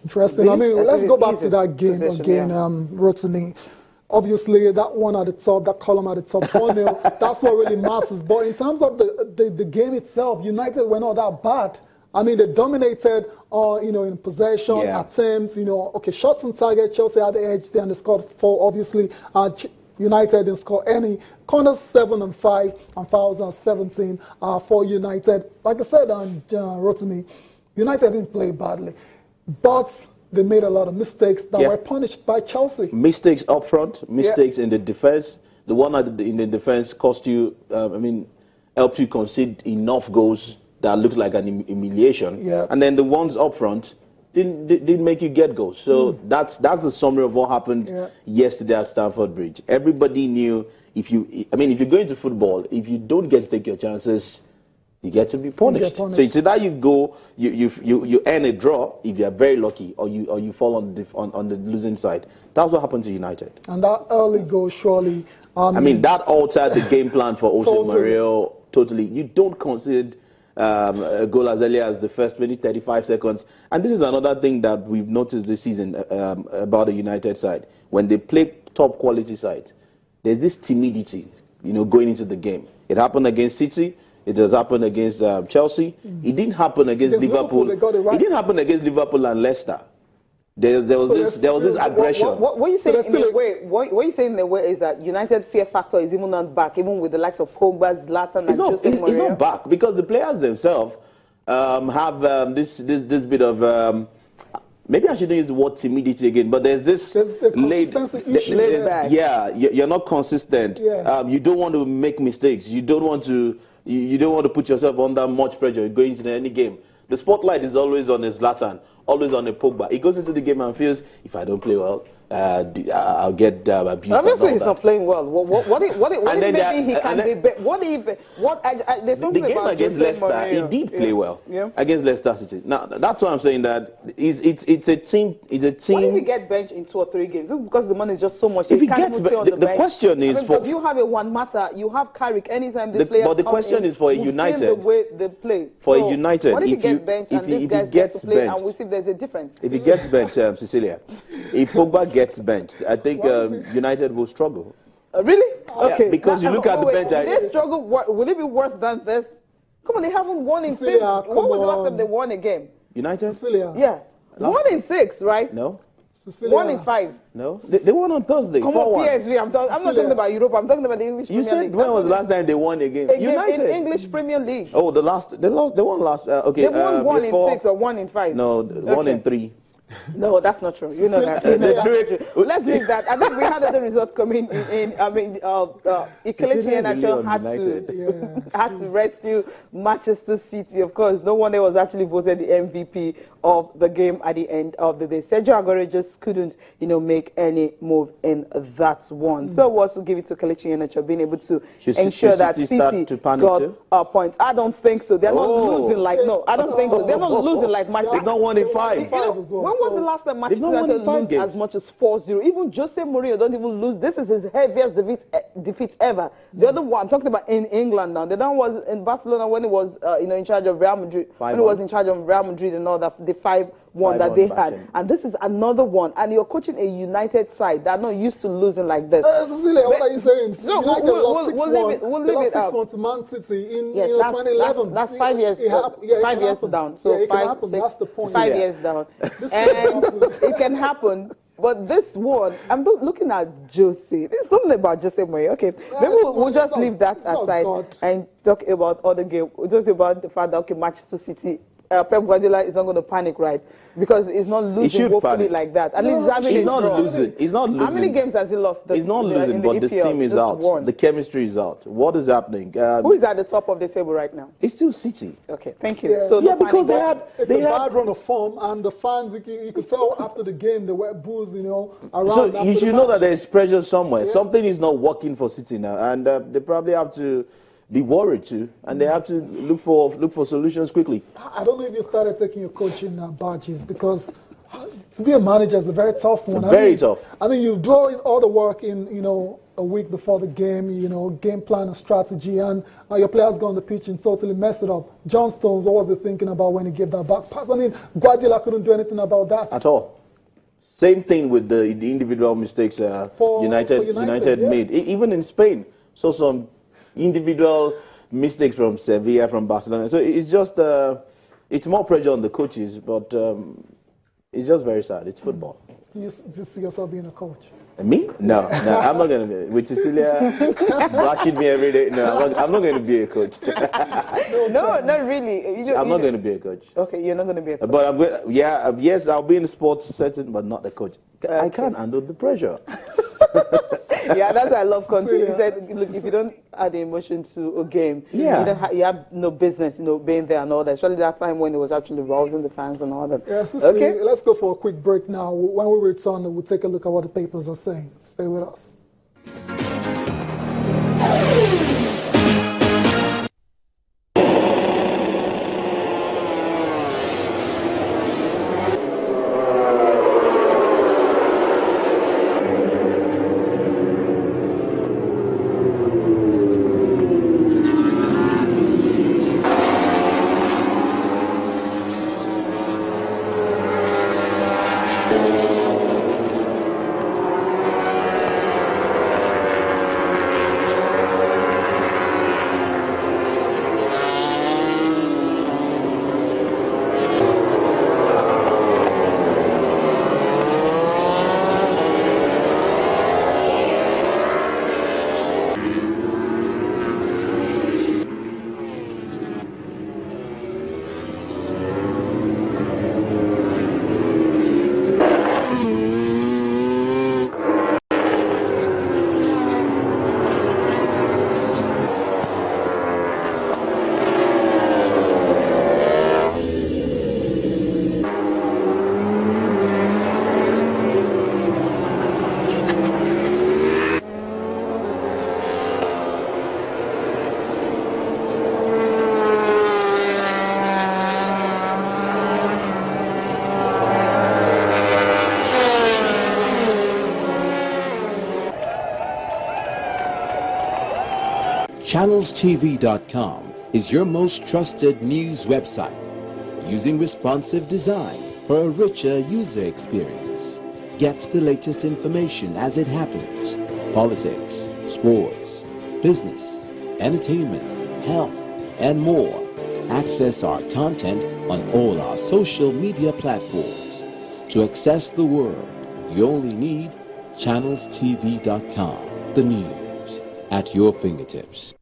Interesting. Really? I mean, That's let's an go back easy to that game position, again, yeah. Rotimi. Obviously, that one at the top, that column at the top, 4-0, that's what really matters. But in terms of the game itself, United were not that bad. I mean, they dominated, in possession, attempts, okay, shots on target. Chelsea had the edge there and they scored 4, obviously. United didn't score any. Corners 7 and 5, and fouls are 17 for United. Like I said, Rotimi, United didn't play badly, but they made a lot of mistakes that were punished by Chelsea. Mistakes up front, mistakes in the defense. The one in the defense cost you, helped you concede enough goals that looked like an humiliation. Yeah. And then the ones up front didn't make you get goals. So that's the summary of what happened yesterday at Stamford Bridge. Everybody knew if you go into football, if you don't get to take your chances, you get to be punished. So it's either you go, you earn a draw if you are very lucky, or you fall on the losing side. That's what happened to United. And that early goal, surely. That altered the game plan for Jose Mourinho totally. You don't concede a goal as early as the first 35 seconds. And this is another thing that we've noticed this season about the United side. When they play top quality sides, there's this timidity, going into the game. It happened against City. It has happened against Chelsea. It didn't happen against Liverpool. It didn't happen against Liverpool and Leicester. There was this aggression. What you saying in a way? What you saying in a way is that United fear factor is even not back, even with the likes of Pogba, Zlatan, and Jose Mourinho. It's not back because the players themselves have this bit of. Maybe I shouldn't use the word timidity again, but there's this you're not consistent. Yeah. You don't want to make mistakes. You don't want to put yourself under much pressure going into any game. The spotlight is always on a Zlatan, always on a Pogba. He goes into the game and feels, if I don't play well, I'll get abused. Obviously, he's not playing well. What if maybe he can be better? There's something the game about against Jose Leicester, Mourinho. he did play well against Leicester City. Now, that's why I'm saying that it's a team. What if he get benched in 2 or 3 games? Is it because the money is just so much? If he gets the question is because you have a one matter, you have Carrick anytime this player. But the question is for a United. The way they play. For a United, what if he gets benched and these guys get to play, and we see if there's a difference? If he gets benched, Cecilia, if Pogba gets benched, I think United will struggle. Really? Okay. Yeah, because you look at the bench. Will they struggle? Will it be worse than this? Come on, they haven't won in 6. When was the last time they won a game? United? Cecilia. Yeah. 1 in 6, right? No. Cecilia. 1 in 5. No. They won on Thursday. Come on, PSV. I'm not talking about Europe. I'm talking about the English Premier League. You said when was the last time they won a game? United. In English Premier League. Oh, they won last. Okay. They won 1 in 6 or 1 in 5. No, 1 in 3. No, that's not true. You know that. Let's leave that. I think we had other results coming in. Kelechi Iheanacho had to rescue Manchester City. Of course, no one there was actually voted the MVP of the game at the end of the day. Sergio Aguero just couldn't, make any move in that one. So was to give it to Kelechi Iheanacho, being able to ensure that City got a point. I don't think so. They're not losing like I don't think so. They're not losing like Manchester. They've not won in 5. When was the last time Manchester United lose as much as 4-0? Even Jose Mourinho don't even lose. This is his heaviest defeat ever. The other one, I'm talking about in England now. The other one was in Barcelona when he was in charge of Real Madrid. When he was in charge of Real Madrid and all that, the 5-1 that they had. And this is another one. And you're coaching a United side that are not used to losing like this. Cecilia, what are you saying? No, United lost 6-1. We'll leave it out. 6-1 to Man City in 2011. That's 5 years. 5 years down. So it can happen. That's the point. 5 years down. And it can happen. But this one, I'm looking at Jose. There's something about Jose Mourinho. Okay, maybe we'll just leave that aside and talk about other game. We'll talk about the fact that Manchester City, Pep Guardiola is not going to panic, right? Because he's not losing woefully like that. At least he's not losing. He's not losing. How many games has he lost? He's not losing, but the team is out. The chemistry is out. What is happening? Who is at the top of the table right now? It's still City. Okay, thank you. So because they had a bad run of form, and the fans, you could tell after the game, they were boos, around. So you should know that there is pressure somewhere. Something is not working for City now, and they probably have to be worried too, and they have to look for solutions quickly. I don't know if you started taking your coaching badges, because to be a manager is a very tough one. Very tough. I mean, you do all the work in, a week before the game, game plan and strategy, and your players go on the pitch and totally mess it up. John Stones, what was he thinking about when he gave that back pass? I mean, Guardiola couldn't do anything about that. At all. Same thing with the individual mistakes United made. Even in Spain, so some individual mistakes from Sevilla, from Barcelona. So it's just, it's more pressure on the coaches, but it's just very sad. It's football. Do you see yourself being a coach? Me? No, I'm not going to be. With Cecilia bashing me every day, no, I'm not going to be a coach. No, not really. I'm not going to be a coach. Okay, you're not going to be a coach. But I'm going. Yes, I'll be in the sports setting, but not a coach. Okay. I can't handle the pressure. Yeah, that's why I love Conte. He said, look, if you don't add the emotion to a game, you have no business, being there and all that. Especially that time when it was actually rousing the fans and all that. Yeah, okay. Let's go for a quick break now. When we return, we'll take a look at what the papers are saying. Stay with us. ChannelsTV.com is your most trusted news website, using responsive design for a richer user experience. Get the latest information as it happens: politics, sports, business, entertainment, health, and more. Access our content on all our social media platforms. To access the world, you only need ChannelsTV.com. The news at your fingertips.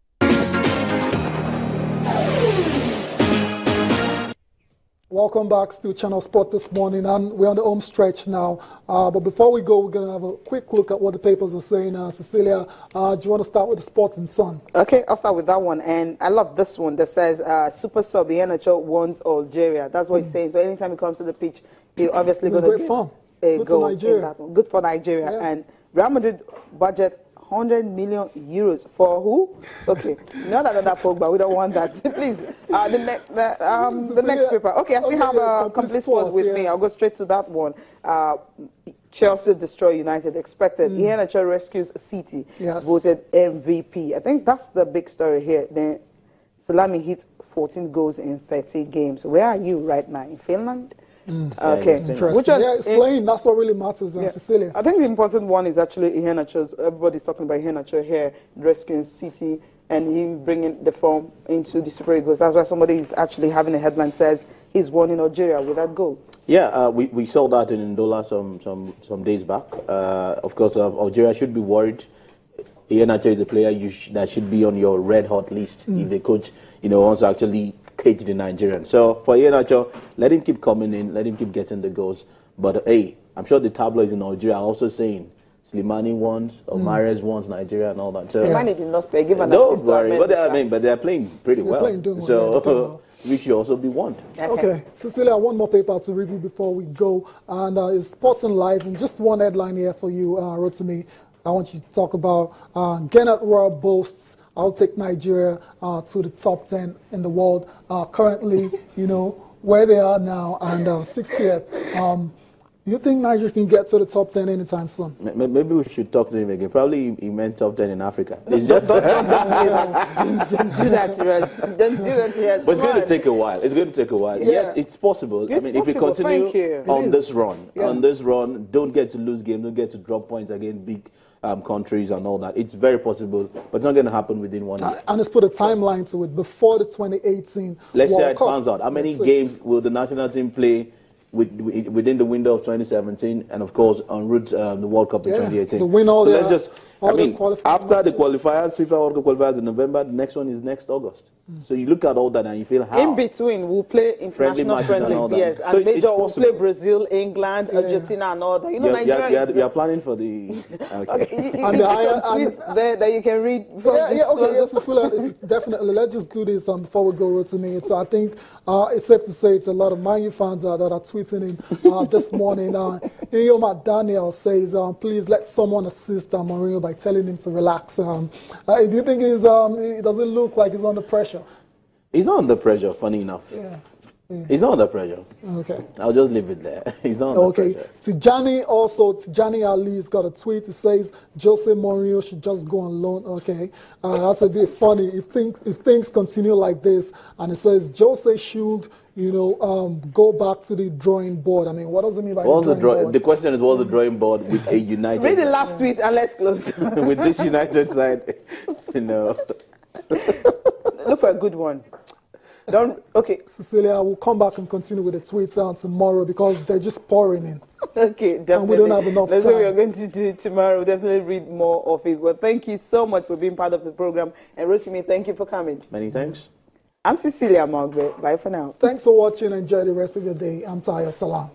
Welcome back to Channel Sport this morning, and we're on the home stretch now. But before we go, we're going to have a quick look at what the papers are saying. Cecilia, do you want to start with the Sports and Sun? Okay, I'll start with that one. And I love this one that says, Super Sub, the NHL warns Algeria. That's what he's saying. So anytime he comes to the pitch, he's obviously going to get a goal in that one. Good for Nigeria. Yeah. And Real Madrid budget 100 million euros for who? Okay, not another Pogba. We don't want that. Please, the next paper. Okay, I still have a complete sport with me. I'll go straight to that one. Chelsea destroy United. Expected. ENHL rescues City. Yes. Voted MVP. I think that's the big story here. Then Salami hit 14 goals in 30 games. Where are you right now? In Finland? Okay. Which one? Yeah, it's playing. That's what really matters, Cecilia. I think the important one is actually Iheanacho's. Everybody's talking about Iheanacho here, rescuing City, and him bringing the form into the Super Eagles. That's why somebody is actually having a headline that says he's won in Algeria with that goal. Yeah, we saw that in Ndola some days back. Of course, Algeria should be worried. Iheanacho is a player that should be on your red hot list if the coach, wants to actually cage the Nigerian. So for Iheanacho, let him keep coming in, let him keep getting the goals. But hey, I'm sure the tabloids in Algeria are also saying Slimani wants, or Mahrez wants Nigeria and all that. So Slimani did not give an assist. Don't worry, but they're playing pretty well. So we should also be warned. Okay, Cecilia, one more paper to review before we go, and it's Sports and Life, and just one headline here for you, Rotimi. I want you to talk about Gennett Royal boasts I'll take Nigeria to the top 10 in the world. Currently, where they are now, and 60th. You think Nigeria can get to the top 10 anytime soon? Maybe we should talk to him again. Probably he meant top 10 in Africa. It's just don't do that to us. Don't do that to us. But it's going to take a while. It's going to take a while. Yeah. Yes, it's possible. It's if we continue on this run, don't get to lose games, don't get to drop points against big countries and all that. It's very possible, but it's not going to happen within 1 year. And let's put a timeline to it. Before the 2018 Let's World say it Cup. pans out. How many games will the national team play within the window of 2017, and of course en route the World Cup in 2018. To win all after the matches. qualifiers, FIFA World Cup qualifiers in November, the next one is next August. So you look at all that and you feel how. In between, we'll play international friendlies, yes. And so major, we'll play Brazil, England, Argentina, and all that. You know, Nigeria. You are planning for the. Okay. And the tweets there that you can read. Yes, definitely. Let's just do this before we go routine. So I think it's safe to say it's a lot of Man U fans that are tweeting in this morning. Inyoma Daniel says, please let someone assist Mourinho by telling him to relax. Do you think he doesn't look like he's under pressure? He's not under pressure, funny enough. Yeah. He's not under pressure. Okay. I'll just leave it there. He's not under pressure. Tijani Ali's got a tweet. It says, Jose Mourinho should just go on loan. Okay. That's a bit funny. If things continue like this, and it says Jose should, go back to the drawing board. I mean, what does it mean by the drawing board? The question is, what's the drawing board with a United Read the last tweet and let's close. With this United side, Look for a good one. Cecilia, we'll come back and continue with the tweets tomorrow because they're just pouring in. Okay, definitely. And we don't have enough time. That's what we are going to do tomorrow. We'll definitely read more of it. Well, thank you so much for being part of the program. And Rotimi, thank you for coming. Many thanks. I'm Cecilia Magbe. Bye for now. Thanks for watching. Enjoy the rest of your day. I'm Tayo Salam.